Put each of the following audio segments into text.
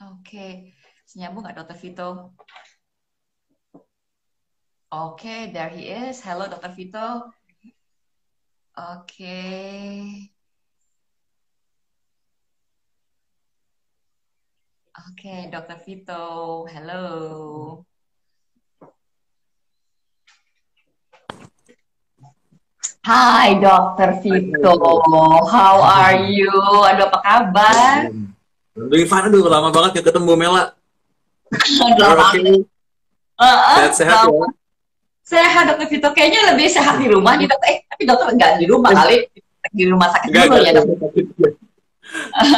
Oke, nyambung nggak Dokter Vito? Oke, there he is. Halo Dokter Vito. Oke, oke Dokter Vito. Halo. Hai Dokter Vito, how are you? Aduh, apa kabar? Aduh, lama banget ya ketemu Mela. Udah You're lama. okay? Sehat-sehat ya? Lama. Sehat Dokter Vito. Kayaknya lebih sehat di rumah nih dokter. Tapi dokter nggak di rumah kali. Di rumah sakit Enggak, dulu enggak, ya ke dok. rumah sakit juga.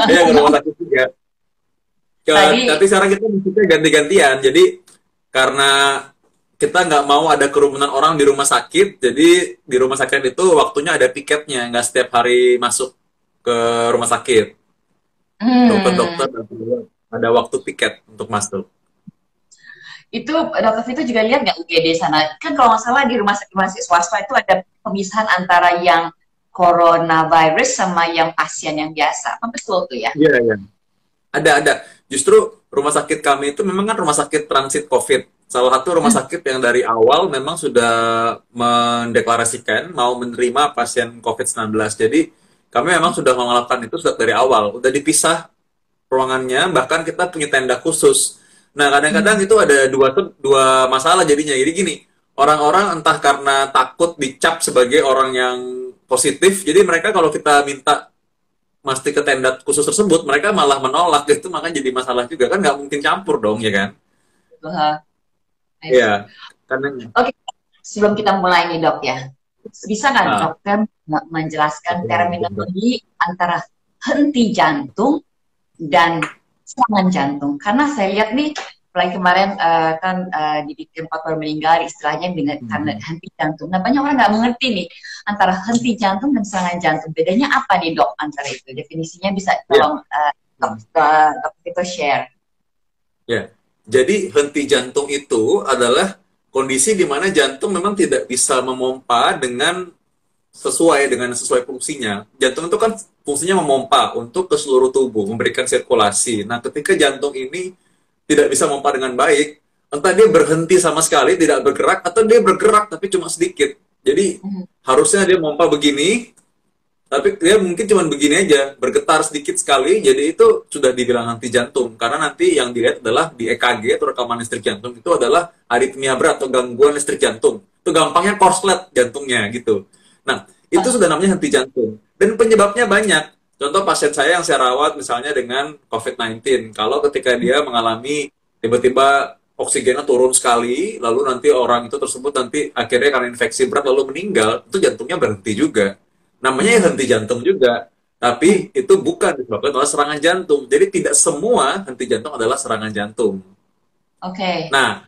Iya, ke rumah sakit juga. Tadi, Tapi sekarang kita maksudnya ganti-gantian. Jadi, karena kita nggak mau ada kerumunan orang di rumah sakit, jadi di rumah sakit itu waktunya ada piketnya, nggak setiap hari masuk ke rumah sakit. hmm, Dokter-dokter ada waktu piket untuk masuk. itu Dokter Vito juga lihat nggak UGD sana? Kan kalau nggak salah di rumah sakit swasta itu ada pemisahan antara yang coronavirus sama yang pasien yang biasa. Apa betul tuh ya? Iya, iya. Ada. Justru rumah sakit kami itu memang kan rumah sakit transit COVID. Salah satu rumah Hmm. sakit yang dari awal memang sudah mendeklarasikan mau menerima pasien COVID-19. Jadi kami memang sudah melakukan itu sudah dari awal. Udah dipisah ruangannya, bahkan kita punya tenda khusus. Nah, kadang-kadang Hmm. itu ada dua masalah jadinya. Jadi gini, orang-orang entah karena takut dicap sebagai orang yang positif, jadi mereka kalau kita minta mesti ke tenda khusus tersebut, mereka malah menolak, itu makanya jadi masalah juga kan, nggak mungkin campur dong ya kan. Wah, I Iya, see. karena Oke, sebelum kita mulai nih dok ya, bisa nggak ah, dokter menjelaskan oke, terminologi antara henti jantung dan serangan jantung? Karena saya lihat nih, mulai kemarin kan di tempat baru meninggal istilahnya dengan karena hmm, henti jantung. Nah banyak orang nggak mengerti nih antara henti jantung dan serangan jantung. Bedanya apa nih dok antara itu? Definisinya bisa ya, tolong hmm, dok kita share. ya. Jadi henti jantung itu adalah kondisi di mana jantung memang tidak bisa memompa dengan sesuai fungsinya. Jantung itu kan fungsinya memompa untuk ke seluruh tubuh, memberikan sirkulasi. Nah, ketika jantung ini tidak bisa memompa dengan baik, entah dia berhenti sama sekali, tidak bergerak, atau dia bergerak tapi cuma sedikit. Jadi Mhm. harusnya dia memompa begini, tapi dia mungkin cuma begini aja, bergetar sedikit sekali, jadi itu sudah dibilang henti jantung. Karena nanti yang dilihat adalah di EKG atau rekaman listrik jantung itu adalah aritmia berat atau gangguan listrik jantung. Itu gampangnya korslet jantungnya gitu. Nah, itu Ah, sudah namanya henti jantung. Dan penyebabnya banyak. Contoh pasien saya yang saya rawat misalnya dengan COVID-19. Kalau ketika dia mengalami tiba-tiba oksigennya turun sekali, lalu nanti orang itu tersebut nanti akhirnya karena infeksi berat lalu meninggal, itu jantungnya berhenti juga. Namanya ya mhm. henti jantung juga. Tapi itu bukan disebabkan oleh serangan jantung. Jadi tidak semua henti jantung adalah serangan jantung. Oke. Nah,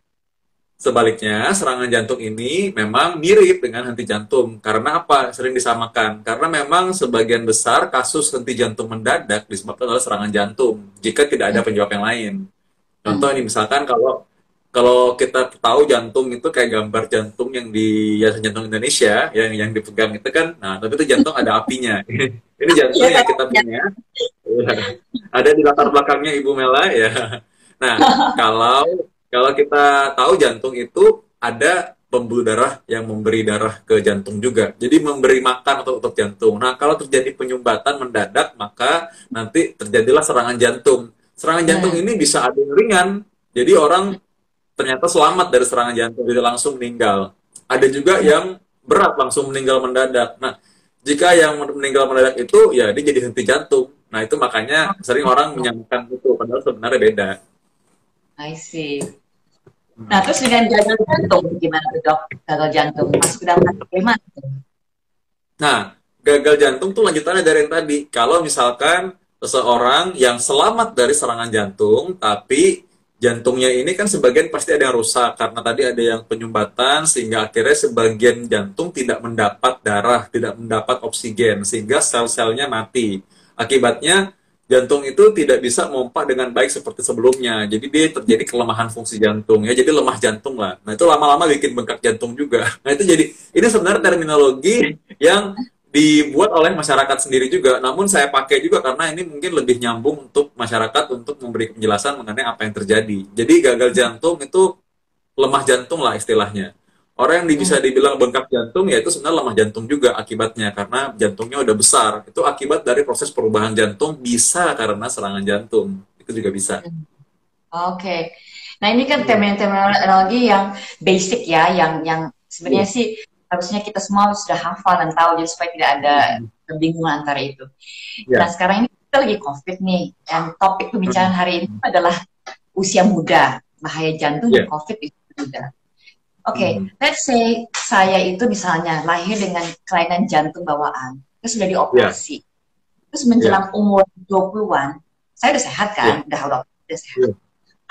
sebaliknya, serangan jantung ini memang mirip dengan henti jantung. Karena apa? Sering disamakan. Karena memang sebagian besar kasus henti jantung mendadak disebabkan oleh serangan jantung. Jika tidak ada penyebab yang lain. Contoh Mhm. ini misalkan kalau kalau kita tahu jantung itu kayak gambar jantung yang di Yayasan Jantung Indonesia yang dipegang itu kan, nah tapi itu jantung ada apinya. Ini Iya jantung yang kita kan? punya, ya, ada di latar belakangnya Ibu Mela ya. Nah, kalau kalau kita tahu jantung itu ada pembuluh darah yang memberi darah ke jantung juga. Jadi memberi makan untuk jantung. Nah, kalau terjadi penyumbatan mendadak, maka nanti terjadilah serangan jantung. Serangan jantung Hmm. ini bisa ada yang ringan. Jadi orang ternyata selamat dari serangan jantung, jadi langsung meninggal. Ada juga Hmm. yang berat langsung meninggal mendadak. Nah, jika yang meninggal mendadak itu ya dia jadi henti jantung. Nah, itu makanya sering orang Oh, menyamakan itu padahal sebenarnya beda. I see. Nah, terus dengan gagal jantung, gimana tuh dok? Gagal jantung, masuk ke dalam kategori mana tuh? Nah, gagal jantung tuh lanjutannya dari yang tadi. Kalau misalkan seseorang yang selamat dari serangan jantung, tapi jantungnya ini kan sebagian pasti ada yang rusak karena tadi ada yang penyumbatan sehingga akhirnya sebagian jantung tidak mendapat darah, tidak mendapat oksigen sehingga sel-selnya mati. Akibatnya jantung itu tidak bisa memompa dengan baik seperti sebelumnya. Jadi dia terjadi kelemahan fungsi jantung ya, jadi lemah jantung lah. Nah, itu lama-lama bikin bengkak jantung juga. Nah, itu jadi ini sebenarnya terminologi yang dibuat oleh masyarakat sendiri juga, namun saya pakai juga karena ini mungkin lebih nyambung untuk masyarakat untuk memberi penjelasan mengenai apa yang terjadi. Jadi gagal jantung itu lemah jantung lah istilahnya. Orang yang bisa dibilang bengkak jantung ya itu sebenarnya lemah jantung juga akibatnya karena jantungnya udah besar. Itu akibat dari proses perubahan jantung bisa karena serangan jantung. Itu juga bisa. Oke. Nah, ini kan Iya. terminologi yang basic ya, yang sebenarnya Iya. sih harusnya kita semua sudah hafal dan tahu jadi supaya tidak ada kebingungan antara itu. Nah, Iya. sekarang ini kita lagi COVID nih, dan topik pembicaraan hari ini adalah usia muda, bahaya jantung dan Iya. COVID di usia muda. Oke, let's say saya itu misalnya lahir dengan kelainan jantung bawaan, terus sudah Iya. dioperasi, terus Iya. menjelang umur 20-an, saya udah sehat Iya. kan, udah sehat. Iya.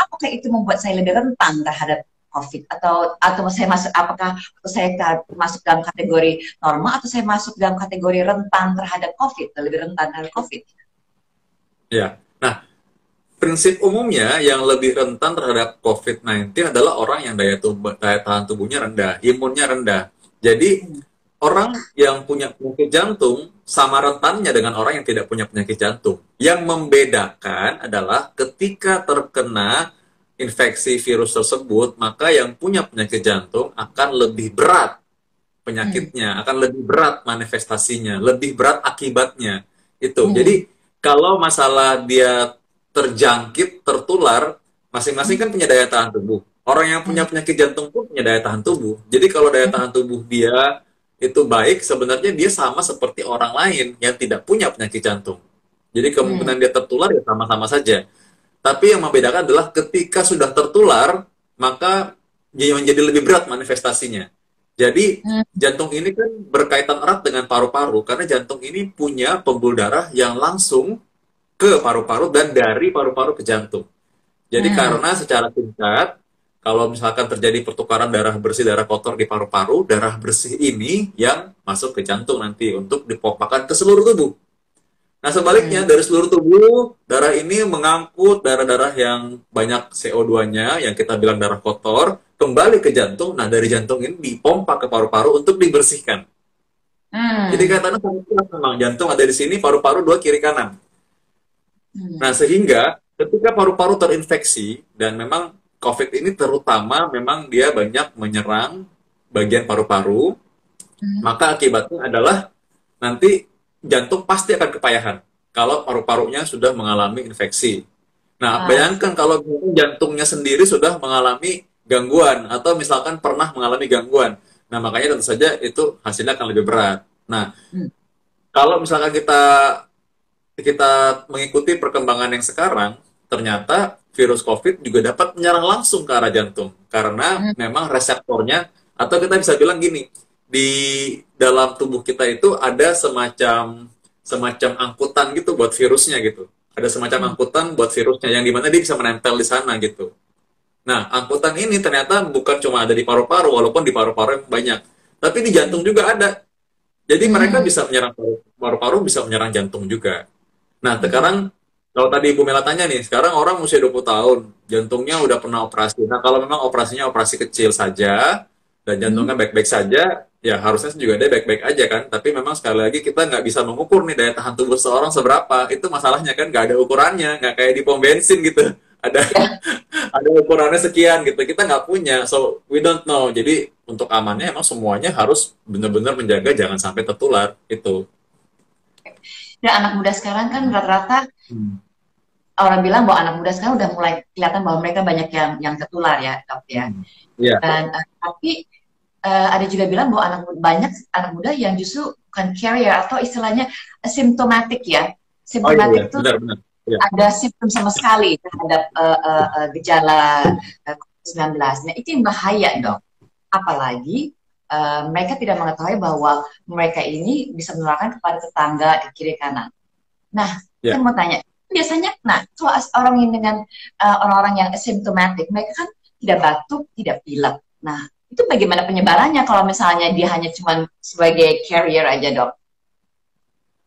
Apakah itu membuat saya lebih rentan terhadap COVID atau saya masuk apakah saya masuk dalam kategori normal atau saya masuk dalam kategori rentan terhadap COVID, lebih rentan terhadap COVID? Iya. Nah, prinsip umumnya yang lebih rentan terhadap COVID-19 adalah orang yang daya tahan tubuhnya rendah, imunnya rendah. Jadi orang yang punya penyakit jantung sama rentannya dengan orang yang tidak punya penyakit jantung. Yang membedakan adalah ketika terkena infeksi virus tersebut, maka yang punya penyakit jantung akan lebih berat penyakitnya, akan lebih berat manifestasinya, lebih berat akibatnya. Itu. Jadi kalau masalah dia terjangkit, tertular, masing-masing kan punya daya tahan tubuh. Orang yang punya penyakit jantung pun punya daya tahan tubuh. Jadi kalau daya tahan tubuh dia itu baik, sebenarnya dia sama seperti orang lain yang tidak punya penyakit jantung. Jadi kemungkinan dia tertular ya sama-sama saja. Tapi yang membedakan adalah ketika sudah tertular, maka dia menjadi lebih berat manifestasinya. Jadi jantung ini kan berkaitan erat dengan paru-paru karena jantung ini punya pembuluh darah yang langsung ke paru-paru dan dari paru-paru ke jantung. Jadi karena secara singkat, kalau misalkan terjadi pertukaran darah bersih, darah kotor di paru-paru, darah bersih ini yang masuk ke jantung nanti untuk dipompakan ke seluruh tubuh. Nah sebaliknya dari seluruh tubuh, darah ini mengangkut darah-darah yang banyak CO2-nya, yang kita bilang darah kotor, kembali ke jantung. Nah dari jantung ini dipompa ke paru-paru untuk dibersihkan. Jadi katanya memang jantung ada di sini, paru-paru dua kiri kanan. Nah, sehingga ketika paru-paru terinfeksi, dan memang COVID ini terutama memang dia banyak menyerang bagian paru-paru, maka akibatnya adalah nanti jantung pasti akan kepayahan kalau paru-parunya sudah mengalami infeksi. Nah, bayangkan kalau jantungnya sendiri sudah mengalami gangguan, atau misalkan pernah mengalami gangguan. Nah, makanya tentu saja itu hasilnya akan lebih berat. Nah, kalau misalkan kita mengikuti perkembangan yang sekarang, ternyata virus COVID juga dapat menyerang langsung ke arah jantung. Karena memang reseptornya, atau kita bisa bilang gini, di dalam tubuh kita itu ada semacam angkutan gitu buat virusnya gitu. Ada semacam angkutan buat virusnya, yang dimana dia bisa menempel di sana gitu. Nah, angkutan ini ternyata bukan cuma ada di paru-paru, walaupun di paru-paru yang banyak. Tapi di jantung juga ada. Jadi mereka bisa menyerang paru-paru, bisa menyerang jantung juga. Nah, sekarang kalau tadi Ibu Mela tanya nih, sekarang orang usia 20 tahun, jantungnya udah pernah operasi. Nah, kalau memang operasinya operasi kecil saja, dan jantungnya baik-baik saja, ya harusnya juga dia baik-baik aja kan. Tapi memang sekali lagi kita nggak bisa mengukur nih daya tahan tubuh seorang seberapa. Itu masalahnya kan, nggak ada ukurannya, nggak kayak di pom bensin gitu. Ada ada ukurannya sekian gitu. Kita nggak punya, so we don't know. Jadi untuk amannya emang semuanya harus benar-benar menjaga jangan sampai tertular itu. Dan anak muda sekarang kan rata-rata orang bilang bahwa anak muda sekarang udah mulai kelihatan bahwa mereka banyak yang tertular ya, dok ya. Dan tapi ada juga bilang bahwa banyak anak muda yang justru bukan carrier atau istilahnya asymptomatic ya. Symptomatic itu ada simptom sama sekali terhadap gejala COVID-19. Nah itu yang bahaya dok. Apalagi mereka tidak mengetahui bahwa mereka ini bisa menularkan kepada tetangga di kiri kanan. Nah, saya mau tanya, biasanya, nah, kalau orang yang dengan orang-orang yang asymptomatic, mereka kan tidak batuk, tidak pilek. Nah, itu bagaimana penyebarannya kalau misalnya dia hanya cuma sebagai carrier aja, dok?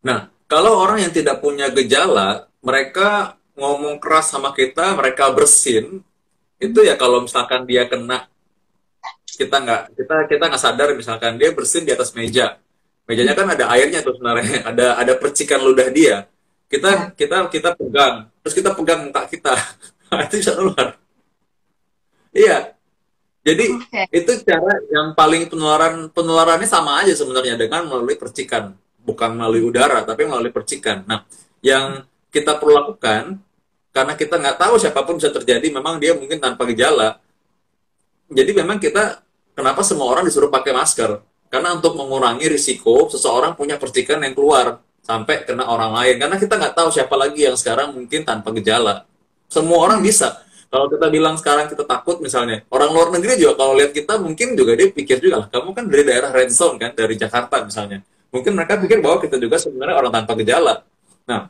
Nah, kalau orang yang tidak punya gejala, mereka ngomong keras sama kita, mereka bersin, itu ya kalau misalkan dia kena kita nggak sadar misalkan dia bersin di atas meja, Mejanya kan ada airnya tuh sebenarnya, ada percikan ludah dia. Ya. Kita pegang, terus kita pegang muka kita. Itu bisa nular. Iya, jadi Oke. itu cara yang paling penularannya sama aja sebenarnya dengan melalui percikan, bukan melalui udara, tapi melalui percikan. Nah, yang kita perlu lakukan karena kita nggak tahu siapapun bisa terjadi, memang dia mungkin tanpa gejala. Jadi memang kita kenapa semua orang disuruh pakai masker? Karena untuk mengurangi risiko seseorang punya percikan yang keluar sampai kena orang lain. Karena kita nggak tahu siapa lagi yang sekarang mungkin tanpa gejala. Semua orang Hmm. bisa. Kalau kita bilang sekarang kita takut misalnya, orang luar negeri juga kalau lihat kita mungkin juga dia pikir juga lah, kamu kan dari daerah red zone kan, dari Jakarta misalnya. Mungkin mereka pikir bahwa kita juga sebenarnya orang tanpa gejala. Nah,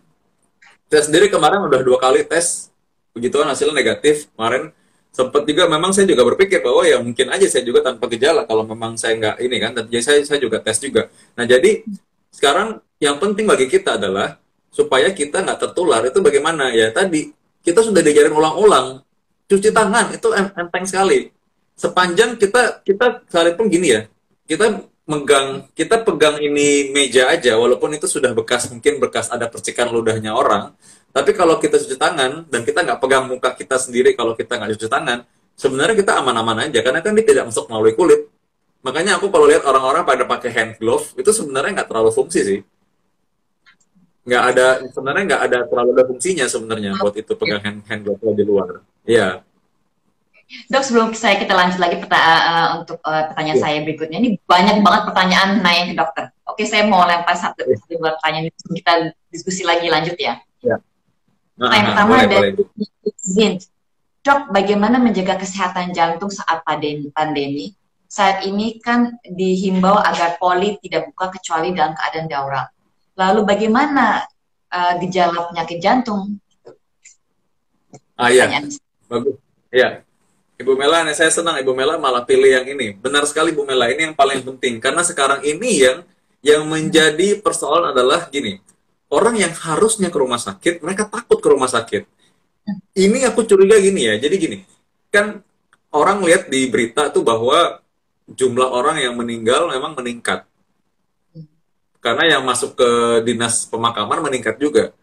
saya sendiri kemarin udah 2 kali tes, begituan hasilnya negatif. Kemarin sempat juga, memang saya juga berpikir bahwa ya mungkin aja saya juga tanpa gejala kalau memang saya nggak ini kan. Dan jadi saya juga tes juga. Nah jadi sekarang yang penting bagi kita adalah supaya kita nggak tertular itu bagaimana ya tadi kita sudah diajarin ulang-ulang cuci tangan itu enteng sekali. Sepanjang kita sekalipun gini ya, kita pegang ini meja aja walaupun itu sudah bekas, mungkin bekas ada percikan ludahnya orang, tapi kalau kita cuci tangan dan kita nggak pegang muka kita sendiri, kalau kita nggak cuci tangan sebenarnya kita aman-aman aja karena kan dia tidak masuk melalui kulit. Makanya aku kalau lihat orang-orang pada pakai hand glove itu sebenarnya nggak terlalu fungsi sih, nggak ada, sebenarnya nggak ada terlalu ada fungsinya sebenarnya buat itu pegang hand glove di luar. Iya. Dok, sebelum kita lanjut lagi untuk pertanyaan Iya. saya berikutnya, ini banyak banget pertanyaan nanya ke dokter. Oke, saya mau lempar satu dua pertanyaan sebelum kita diskusi lagi lanjut ya. Iya. Pertanyaan pertama Boleh, boleh. dari Zin. Dok, bagaimana menjaga kesehatan jantung saat pandemi? Saat ini kan dihimbau agar poli tidak buka kecuali dalam keadaan darurat. Lalu bagaimana gejala penyakit jantung? Iya, Pertanyaan. bagus. Iya. Ibu Mela, nih saya senang Ibu Mela malah pilih yang ini. Benar sekali Ibu Mela, ini yang paling penting. Karena sekarang ini yang menjadi persoalan adalah gini. Orang yang harusnya ke rumah sakit, mereka takut ke rumah sakit. Ini aku curiga gini ya. Jadi gini, kan orang lihat di berita tuh bahwa jumlah orang yang meninggal memang meningkat. Karena yang masuk ke dinas pemakaman meningkat juga.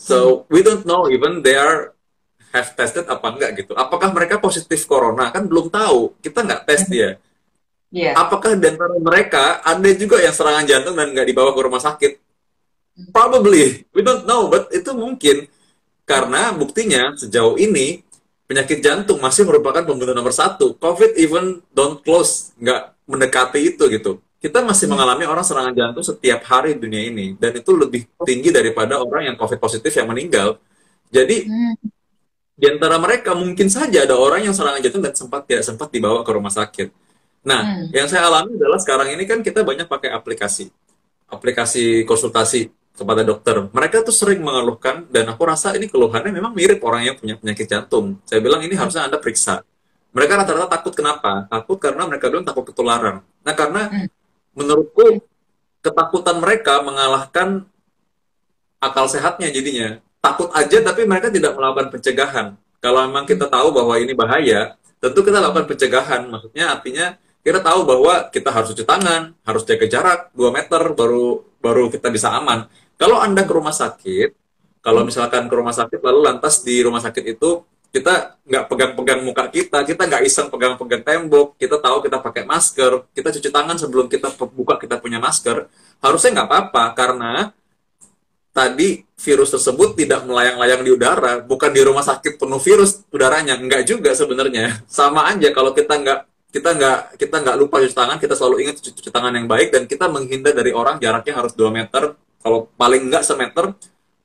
So, we don't know even they are have tested apa enggak gitu. Apakah mereka positif corona? Kan belum tahu. Kita nggak tes dia. Iya. Apakah di antara mereka ada juga yang serangan jantung dan nggak dibawa ke rumah sakit? Probably. We don't know, but itu mungkin. Karena buktinya sejauh ini penyakit jantung masih merupakan pembunuh nomor satu. COVID even don't close, nggak mendekati itu gitu. Kita masih mengalami orang serangan jantung setiap hari di dunia ini. Dan itu lebih tinggi daripada orang yang COVID positif yang meninggal. Jadi Hmm. di antara mereka mungkin saja ada orang yang serangan jantung dan tidak sempat dibawa ke rumah sakit. Nah, Hmm. yang saya alami adalah sekarang ini kan kita banyak pakai aplikasi konsultasi kepada dokter. Mereka tuh sering mengeluhkan dan aku rasa ini keluhannya memang mirip orang yang punya penyakit jantung. Saya bilang ini harusnya Anda periksa. Mereka rata-rata takut kenapa? Takut karena mereka bilang takut ketularan. Nah, karena Hmm. menurutku ketakutan mereka mengalahkan akal sehatnya jadinya. Takut aja tapi mereka tidak melakukan pencegahan. Kalau memang kita tahu bahwa ini bahaya, tentu kita lakukan pencegahan. Maksudnya artinya kita tahu bahwa kita harus cuci tangan, harus jaga jarak 2 meter baru baru kita bisa aman. Kalau Anda ke rumah sakit, kalau misalkan ke rumah sakit lalu lantas di rumah sakit itu kita nggak pegang-pegang muka kita nggak iseng pegang-pegang tembok, kita tahu kita pakai masker, kita cuci tangan sebelum kita buka kita punya masker, harusnya nggak apa-apa karena tadi virus tersebut tidak melayang-layang di udara, bukan di rumah sakit penuh virus udaranya, enggak juga sebenarnya. Sama aja kalau kita nggak lupa cuci tangan, kita selalu ingat cuci tangan yang baik dan kita menghindar dari orang jaraknya harus 2 meter, kalau paling enggak semeter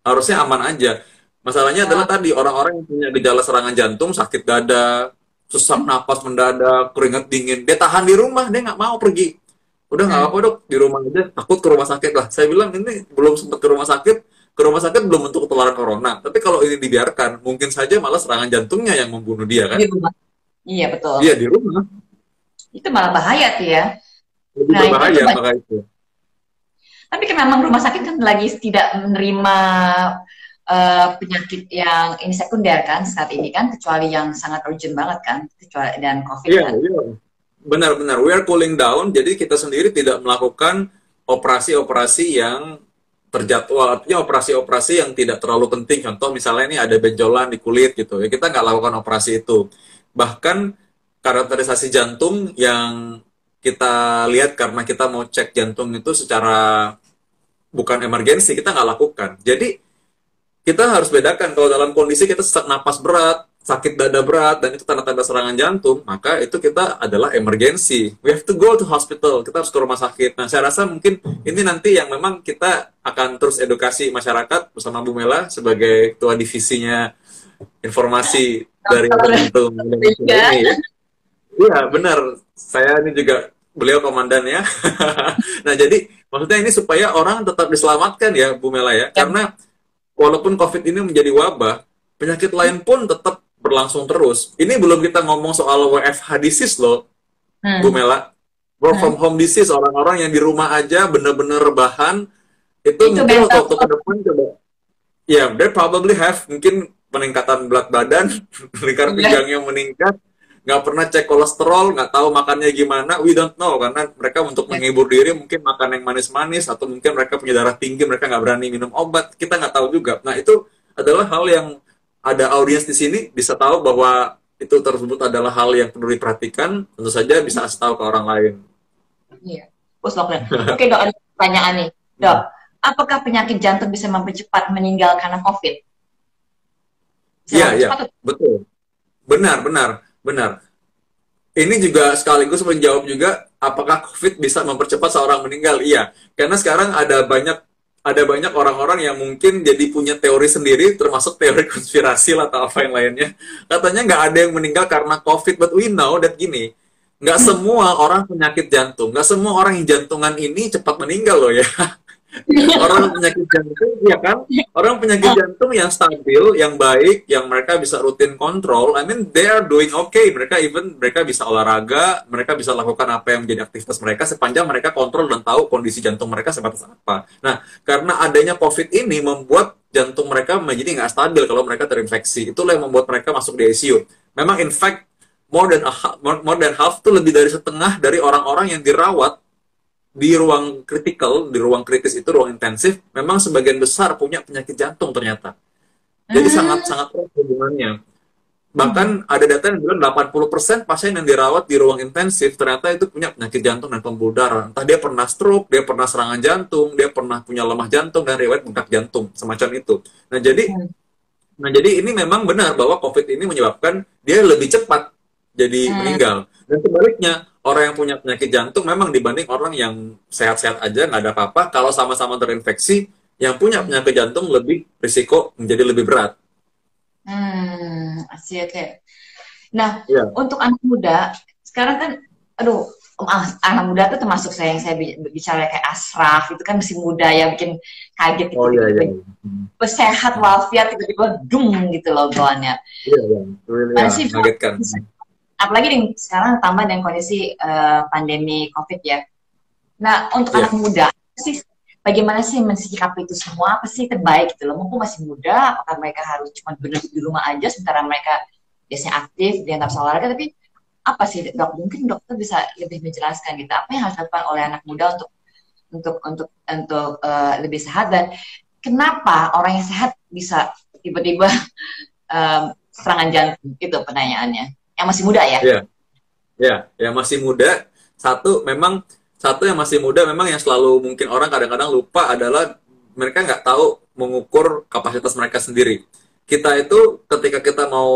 harusnya aman aja. Masalahnya adalah tadi orang-orang yang punya gejala serangan jantung, sakit dada, sesak napas mendadak, keringat dingin, dia tahan di rumah, dia nggak mau pergi. Udah nggak apa-apa dok, di rumah aja, takut ke rumah sakit lah. Saya bilang ini belum sempat ke rumah sakit belum untuk ketularan corona. Tapi kalau ini dibiarkan, mungkin saja malah serangan jantungnya yang membunuh dia kan. Di rumah. Iya, betul. Dia di rumah, Itu malah bahaya tuh ya. lebih Nah, berbahaya maka itu. tapi kan memang rumah sakit kan lagi tidak menerima penyakit yang ini sekunder kan saat ini kan, kecuali yang sangat urgent banget kan, kecuali dan COVID Iya, kan. iya. Benar-benar, we are cooling down, jadi kita sendiri tidak melakukan operasi-operasi yang terjadwal, artinya operasi-operasi yang tidak terlalu penting. Contoh misalnya ini ada benjolan di kulit gitu, ya kita nggak lakukan operasi itu. Bahkan karakterisasi jantung yang kita lihat karena kita mau cek jantung itu secara bukan emergensi, kita nggak lakukan. Jadi kita harus bedakan kalau dalam kondisi kita sesak napas berat, sakit dada berat, dan itu tanda-tanda serangan jantung, maka itu kita adalah emergensi. We have to go to hospital, kita harus ke rumah sakit. Nah, saya rasa mungkin ini nanti yang memang kita akan terus edukasi masyarakat bersama Bu Mela sebagai ketua divisinya informasi dari jantung ini. Iya, benar. Saya ini juga, beliau komandannya. Nah, jadi maksudnya ini supaya orang tetap diselamatkan ya, Bu Mela ya. Karena walaupun COVID ini menjadi wabah, penyakit lain pun tetap berlangsung terus. Ini belum kita ngomong soal WFH disease loh, Bu Mela. Work from home disease, orang-orang yang di rumah aja bener-bener rebahan, itu mungkin waktu ke depan coba. Ya, they probably have mungkin peningkatan berat badan, lingkar pinggangnya meningkat, nggak pernah cek kolesterol, nggak tahu makannya gimana, we don't know, karena mereka untuk menghibur diri mungkin makan yang manis-manis, atau mungkin mereka punya darah tinggi, mereka nggak berani minum obat, kita nggak tahu juga. Nah, itu adalah hal yang ada audiens di sini bisa tahu bahwa itu tersebut adalah hal yang perlu diperhatikan, tentu saja bisa kasih tahu ke orang lain. Iya, oke dok, ada pertanyaan nih, dok, apakah penyakit jantung bisa mempercepat meninggal karena COVID? Iya, betul, benar. Ini juga sekaligus menjawab juga apakah COVID bisa mempercepat seorang meninggal? Iya, karena sekarang ada banyak orang-orang yang mungkin jadi punya teori sendiri, termasuk teori konspirasi lah atau apa yang lainnya. Katanya nggak ada yang meninggal karena COVID, but we know that gini, nggak semua orang penyakit jantung, nggak semua orang yang jantungan ini cepat meninggal loh ya. Orang penyakit jantung, ya kan? Orang penyakit jantung yang stabil, yang baik, yang mereka bisa rutin kontrol, I mean they are doing okay. Mereka bisa olahraga, mereka bisa lakukan apa yang menjadi aktivitas mereka sepanjang mereka kontrol dan tahu kondisi jantung mereka sebatas apa. Nah, karena adanya COVID ini membuat jantung mereka menjadi nggak stabil kalau mereka terinfeksi. Itulah yang membuat mereka masuk di ICU. Memang in fact more than half itu lebih dari setengah dari orang-orang yang dirawat di ruang kritikal, di ruang kritis itu, ruang intensif, memang sebagian besar punya penyakit jantung ternyata. Jadi sangat-sangat erat hubungannya. Bahkan ada data yang bilang 80% pasien yang dirawat di ruang intensif ternyata itu punya penyakit jantung dan pembuluh darah. Entah dia pernah stroke, dia pernah serangan jantung, dia pernah punya lemah jantung dan riwayat bengkak jantung, semacam itu. Nah jadi ini memang benar bahwa COVID ini menyebabkan dia lebih cepat jadi meninggal. Dan sebaliknya, orang yang punya penyakit jantung memang dibanding orang yang sehat-sehat aja, nggak ada apa-apa, kalau sama-sama terinfeksi, yang punya penyakit jantung lebih risiko menjadi lebih berat. Oke. Nah, untuk anak muda, sekarang kan, anak muda itu termasuk yang saya bicara kayak Ashraf, itu kan masih muda ya, bikin kaget gitu. Sehat, walafiat, tiba-tiba dung gitu loh bawaannya. Masih mengagetkan. Apalagi nih, sekarang tambah dengan kondisi pandemi COVID ya. Nah, untuk anak muda, bagaimana sih mensikapi itu semua? Apa sih terbaik gitu loh? Mumpung masih muda, apakah mereka harus cuma benar di rumah aja, sementara mereka biasanya aktif, dia nggak bisa olahraga, tapi apa sih dok? Mungkin dokter bisa lebih menjelaskan gitu, apa yang harus dilakukan oleh anak muda untuk lebih sehat, dan kenapa orang yang sehat bisa tiba-tiba serangan jantung? Itu pertanyaannya. Yang masih muda ya? Yang masih muda. Satu yang masih muda memang yang selalu mungkin orang kadang-kadang lupa adalah mereka nggak tahu mengukur kapasitas mereka sendiri. Kita itu ketika kita mau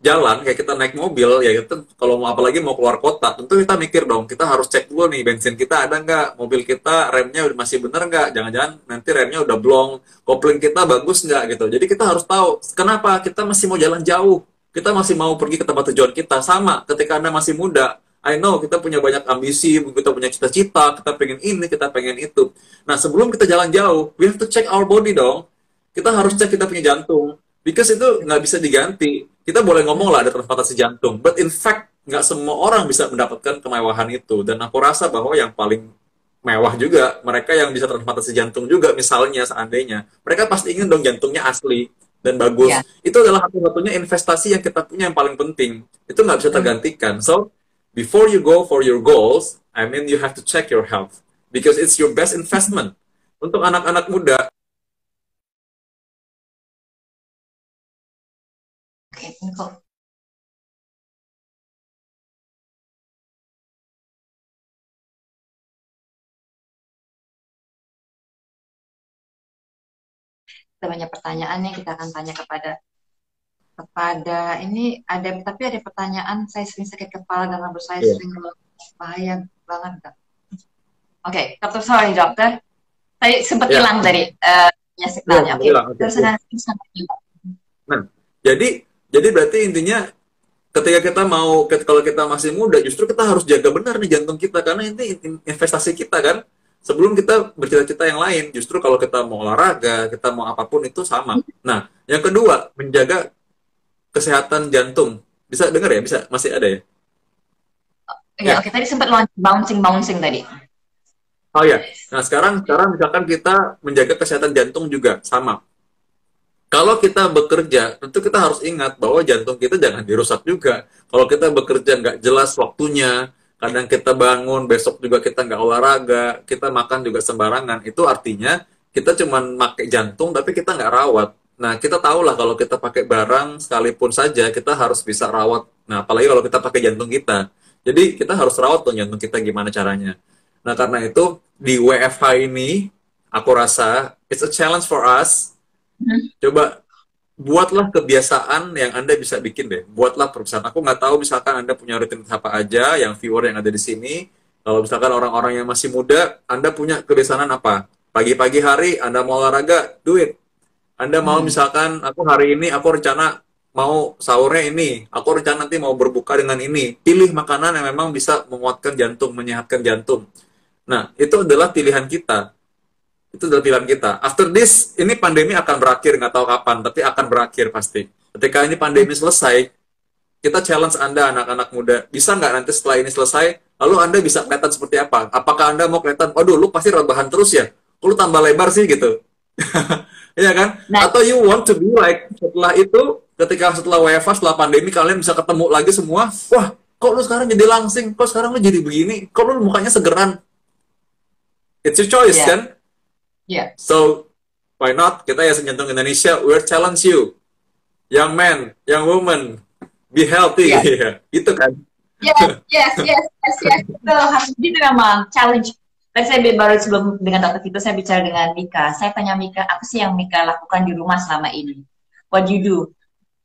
jalan, kayak kita naik mobil, ya kita kalau apalagi mau keluar kota, tentu kita mikir dong, kita harus cek dulu nih bensin kita ada nggak, mobil kita remnya masih bener nggak, jangan-jangan nanti remnya udah blong, kopling kita bagus nggak gitu. Jadi kita harus tahu kenapa kita masih mau jalan jauh. Kita masih mau pergi ke tempat tujuan kita. Sama ketika Anda masih muda, I know kita punya banyak ambisi, kita punya cita-cita, kita pengen ini, kita pengen itu. Nah, sebelum kita jalan jauh, we have to check our body dong. Kita harus cek kita punya jantung. Because itu nggak bisa diganti. Kita boleh ngomong lah ada transplantasi jantung, but in fact, nggak semua orang bisa mendapatkan kemewahan itu. Dan aku rasa bahwa yang paling mewah juga, mereka yang bisa transplantasi jantung juga, misalnya seandainya, mereka pasti ingin dong jantungnya asli dan bagus. Itu adalah satu-satunya investasi yang kita punya yang paling penting. Itu nggak bisa tergantikan. So, before you go for your goals, I mean you have to check your health. because it's your best investment. Untuk anak-anak muda, Oke, Niko. Kita banyak pertanyaan yang kita akan tanya kepada ini ada, tapi ada pertanyaan, saya sering sakit kepala dan rambut saya yeah. sering bahaya banget, Dok. Oke, dokter, sorry dokter, saya sempat Yeah. hilang dari signalnya. Oke, Hilang, terus okay. Nah, jadi berarti intinya ketika kita mau, kalau kita masih muda, justru kita harus jaga benar nih jantung kita, karena ini investasi kita kan. Sebelum kita bercita-cita yang lain, justru kalau kita mau olahraga, kita mau apapun itu sama. Nah, yang kedua, menjaga kesehatan jantung. Bisa dengar ya? Bisa? Masih ada ya? Ya, oke, tadi sempat bouncing tadi. Oh ya. Nah, sekarang misalkan kita menjaga kesehatan jantung juga sama. Kalau kita bekerja, tentu kita harus ingat bahwa jantung kita jangan dirusak juga. Kalau kita bekerja nggak jelas waktunya, kadang kita bangun, besok juga kita nggak olahraga, kita makan juga sembarangan, itu artinya kita cuma pakai jantung, tapi kita nggak rawat. Nah, kita tahu lah kalau kita pakai barang, sekalipun saja, kita harus bisa rawat. Nah, apalagi kalau kita pakai jantung kita. Jadi, kita harus rawat tuh jantung kita gimana caranya. Nah, karena itu, di WFH ini, aku rasa, it's a challenge for us. Coba buatlah kebiasaan yang Anda bisa bikin deh. Buatlah perusahaan. Aku nggak tahu misalkan Anda punya rutinitas apa aja, yang viewer yang ada di sini. Kalau misalkan orang-orang yang masih muda, Anda punya kebiasaan apa? Pagi-pagi hari Anda mau olahraga, do it. Anda mau misalkan, aku hari ini, aku rencana mau sahurnya ini. Aku rencana nanti mau berbuka dengan ini. Pilih makanan yang memang bisa menguatkan jantung, menyehatkan jantung. Nah, itu adalah pilihan kita. Itu adalah pilihan kita. After this, ini pandemi akan berakhir, nggak tahu kapan, tapi akan berakhir pasti. Ketika ini pandemi selesai, kita challenge Anda, anak-anak muda, bisa nggak nanti setelah ini selesai, lalu Anda bisa kelihatan seperti apa? Apakah Anda mau kelihatan, waduh, lu pasti rebahan terus ya? Kok lu tambah lebar sih, gitu? Iya kan? Nah, Atau you want to be like, setelah itu, setelah WFH, setelah pandemi, kalian bisa ketemu lagi semua, wah, kok lu sekarang jadi langsing? Kok sekarang lu jadi begini? Kok lu mukanya segeran? It's your choice, yeah. kan? Yeah. So, why not? Kita ya Jantung Indonesia, we'll challenge you. Young man, young woman, be healthy. Yeah. Itu kan? Yes. Itu harus gitu memang, challenge. Tadi saya baru sebelum dengan Dr. Vito, saya bicara dengan Mika. Saya tanya Mika, apa sih yang Mika lakukan di rumah selama ini? What do you do?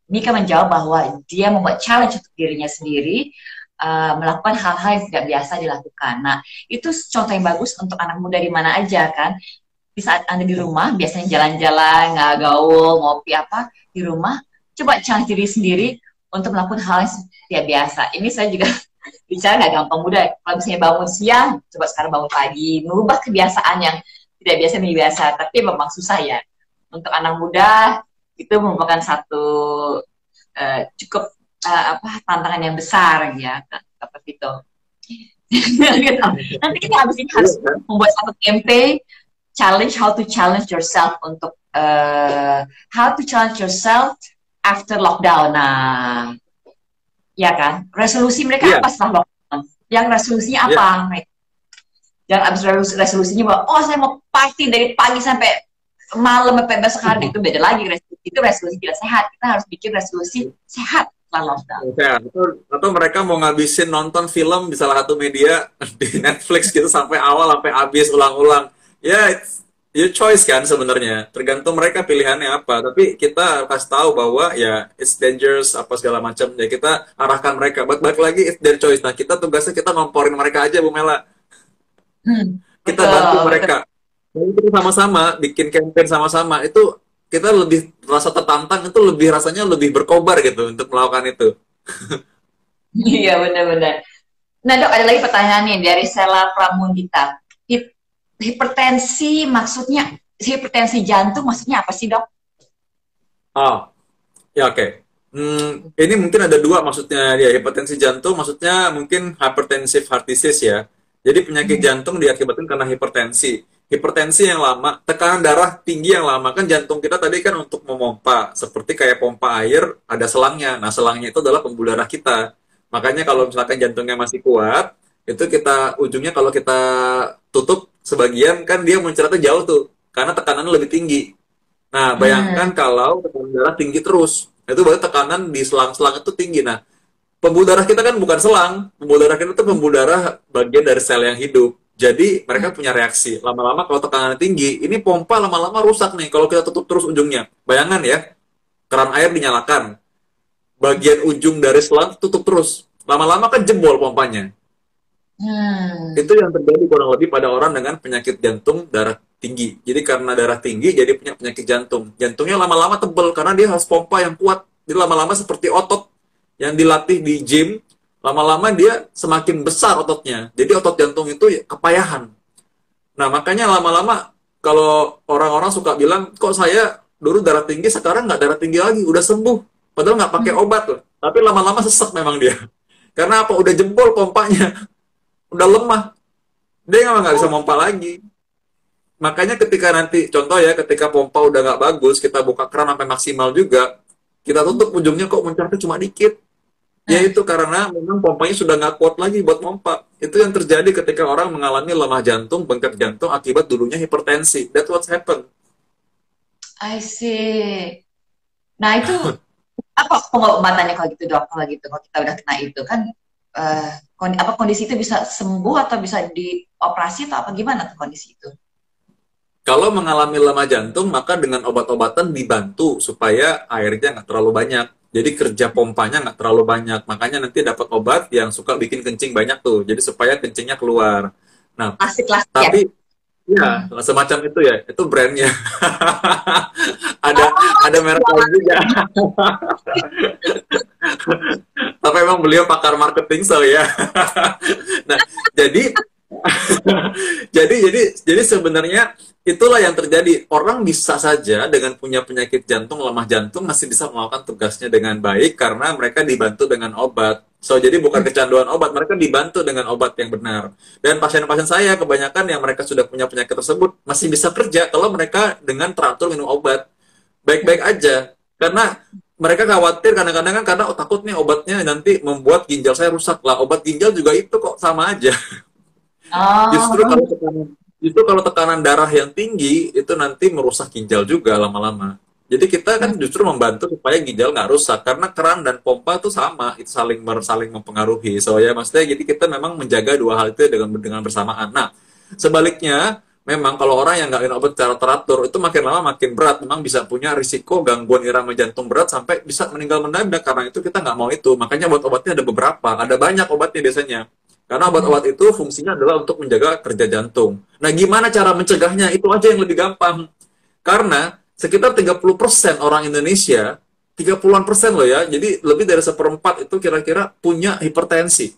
Mika menjawab bahwa dia membuat challenge untuk dirinya sendiri, melakukan hal-hal yang tidak biasa dilakukan. Nah, itu contoh yang bagus untuk anak muda di mana aja kan. Di saat Anda di rumah, biasanya jalan-jalan, nggak gaul, ngopi apa, di rumah, coba challenge diri sendiri untuk melakukan hal yang tidak biasa. Ini saya juga bicara nggak gampang mudah. Kalau misalnya bangun siang, coba sekarang bangun pagi, merubah kebiasaan yang tidak biasa menjadi biasa. Tapi memang susah ya. Untuk anak muda, itu merupakan satu cukup tantangan yang besar ya, seperti itu. Nanti kita habis ini harus membuat satu campaign challenge, how to challenge yourself untuk how to challenge yourself after lockdown. Nah, ya kan? Resolusi mereka apa setelah lockdown? Yang resolusinya apa? Jangan abis resolusinya bahwa oh saya mau party dari pagi sampai malam sampai besok hari, itu beda lagi. Itu resolusi tidak sehat. Kita harus bikin resolusi sehat setelah lockdown. Atau mereka mau ngabisin nonton film di salah satu media di Netflix gitu sampai awal sampai habis ulang-ulang. Ya, it's your choice kan sebenarnya. Tergantung mereka pilihannya apa. Tapi kita kasih tahu bahwa ya it's dangerous apa segala macam. Ya kita arahkan mereka. Balik lagi it's their choice. Nah kita tugasnya kita ngomporin mereka aja Bu Mela. Kita bantu mereka. Kita sama-sama bikin campaign sama-sama. Itu kita lebih rasa tertantang, itu lebih rasanya lebih berkobar gitu untuk melakukan itu. Iya benar-benar. Nah Dok, ada lagi pertanyaan nih dari Sela Pramundita. Hipertensi maksudnya, hipertensi jantung maksudnya apa sih Dok? Oh, ya oke. Ini mungkin ada dua maksudnya ya, hipertensi jantung maksudnya mungkin hypertensive heart disease ya. Jadi penyakit jantung diakibatkan karena hipertensi. Hipertensi yang lama, tekanan darah tinggi yang lama, kan jantung kita tadi kan untuk memompa, seperti kayak pompa air, ada selangnya. Nah, selangnya itu adalah pembuluh darah kita. Makanya kalau misalkan jantungnya masih kuat, itu kita, ujungnya kalau kita tutup sebagian kan dia muncratnya jauh tuh, karena tekanannya lebih tinggi. Nah, bayangkan Hmm. kalau tekanan darah tinggi terus, itu berarti tekanan di selang-selang itu tinggi. Nah, pembuluh darah kita kan bukan selang, pembuluh darah kita itu pembuluh darah bagian dari sel yang hidup. Jadi mereka punya reaksi. Lama-lama kalau tekanan tinggi, ini pompa lama-lama rusak nih kalau kita tutup terus ujungnya. Bayangkan ya, keran air dinyalakan, bagian ujung dari selang tutup terus. Lama-lama kan jebol pompanya. Hmm. Itu yang terjadi kurang lebih pada orang dengan penyakit jantung darah tinggi. Jadi karena darah tinggi jadi punya penyakit jantung. Jantungnya lama-lama tebel karena dia harus pompa yang kuat. Jadi lama-lama seperti otot yang dilatih di gym, lama-lama dia semakin besar ototnya. Jadi otot jantung itu ya kepayahan. Nah, makanya lama-lama kalau orang-orang suka bilang, kok saya dulu darah tinggi, sekarang nggak darah tinggi lagi, udah sembuh. Padahal nggak pakai obat loh. Tapi lama-lama sesek memang dia. Karena apa? Udah jebol pompanya, udah lemah. Dia nggak bisa pompa lagi. Makanya ketika nanti, contoh ya, ketika pompa udah nggak bagus, kita buka keran sampai maksimal juga, kita tutup ujungnya kok muncratnya cuma dikit. Ya Hmm. itu karena memang pompanya sudah nggak kuat lagi buat pompa. Itu yang terjadi ketika orang mengalami lemah jantung, bengkak jantung akibat dulunya hipertensi. That's what happened. I see. Nah, itu apa pengobatannya kalau gitu, Dok? Kalau gitu, kalau kita udah kena itu kan apa kondisi itu bisa sembuh atau bisa dioperasi atau apa gimana tuh kondisi itu? Kalau mengalami lemah jantung, maka dengan obat-obatan dibantu supaya airnya nggak terlalu banyak. Jadi kerja pompanya nggak terlalu banyak. Makanya nanti dapat obat yang suka bikin kencing banyak tuh. Jadi supaya kencingnya keluar. Nah, Klasik-klasik ya. tapi ya Hmm. semacam itu ya. Itu brandnya. ada Oh, ada merek lain juga. Tapi emang beliau pakar marketing so ya. Nah, jadi jadi sebenarnya itulah yang terjadi. Orang bisa saja dengan punya penyakit jantung, lemah jantung masih bisa melakukan tugasnya dengan baik karena mereka dibantu dengan obat. So, jadi bukan Hmm. kecanduan obat, mereka dibantu dengan obat yang benar. Dan pasien-pasien saya kebanyakan yang mereka sudah punya penyakit tersebut masih bisa kerja kalau mereka dengan teratur minum obat. Baik-baik aja. Karena mereka khawatir kadang-kadang kan karena takut nih obatnya nanti membuat ginjal saya rusak lah. Obat ginjal juga itu kok sama aja. Justru Oh, kalau tekanan justru kalau tekanan darah yang tinggi itu nanti merusak ginjal juga lama-lama. Jadi kita kan hmm. justru membantu supaya ginjal nggak rusak karena keran dan pompa itu sama, itu saling mempengaruhi. So ya maksudnya jadi kita memang menjaga dua hal itu dengan bersamaan. Nah, sebaliknya memang kalau orang yang nggak minum obat secara teratur itu makin lama makin berat, memang bisa punya risiko gangguan irama jantung berat sampai bisa meninggal mendadak. Karena itu kita nggak mau itu. Makanya obat-obatnya ada beberapa, ada banyak obatnya biasanya. Karena Hmm. obat-obat itu fungsinya adalah untuk menjaga kerja jantung. Nah, gimana cara mencegahnya? Itu aja yang lebih gampang. Karena sekitar 30% orang Indonesia, 30-an persen loh ya, jadi lebih dari seperempat itu kira-kira punya hipertensi.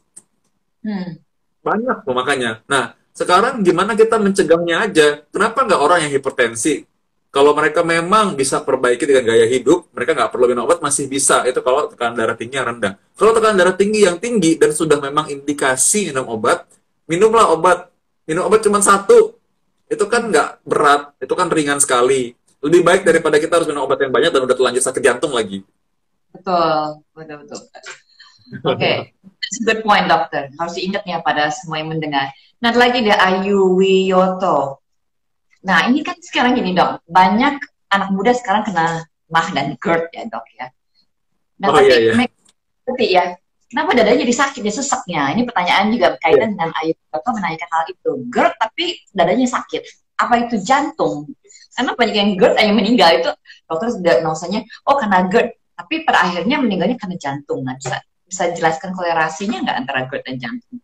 Hmm. Banyak loh makanya. Nah, sekarang gimana kita mencegahnya aja? Kenapa nggak orang yang hipertensi? Kalau mereka memang bisa perbaiki dengan gaya hidup, mereka nggak perlu minum obat, masih bisa. Itu kalau tekanan darah tinggi yang rendah. Kalau tekanan darah tinggi yang tinggi dan sudah memang indikasi minum obat, minumlah obat. Minum obat cuma satu. Itu kan nggak berat, itu kan ringan sekali. Lebih baik daripada kita harus minum obat yang banyak dan udah terlanjur sakit jantung lagi. Betul, betul, betul. Oke, that's a good point, dokter. Harus diingat ya pada semua yang mendengar. Nah, ada lagi deh Ayu Wiyoto. Nah, ini kan sekarang gini dok, banyak anak muda sekarang kena mah dan GERD ya dok ya. Nah, Oh iya tapi iya. mereka ngerti ya, kenapa dadanya jadi sakit, ya seseknya? Ini pertanyaan juga Iya. berkaitan dengan Ayu Wiyoto menanyakan hal itu. GERD tapi dadanya sakit. Apa itu jantung? Karena banyak yang GERD yang meninggal itu dokter sudah diagnosanya, oh karena GERD. Tapi pada akhirnya meninggalnya karena jantung. Nah, bisa jelaskan kolerasinya nggak antara GERD dan jantung?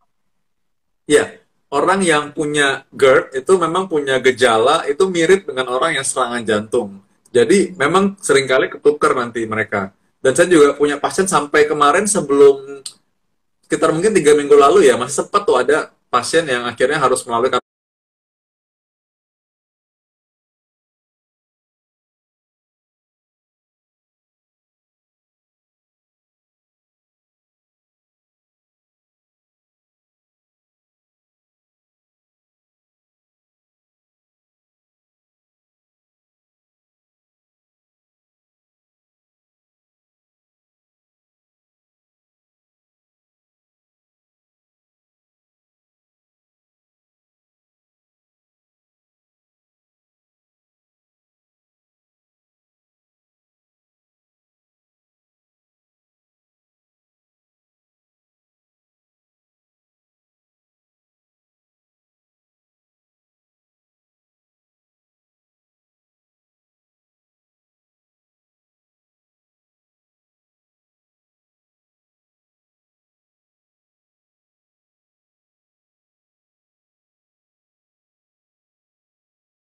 Iya, orang yang punya GERD itu memang punya gejala itu mirip dengan orang yang serangan jantung. Jadi memang seringkali ketukar nanti mereka. Dan saya juga punya pasien sampai kemarin sebelum sekitar mungkin 3 minggu lalu ya, masih sempat tuh ada pasien yang akhirnya harus melalui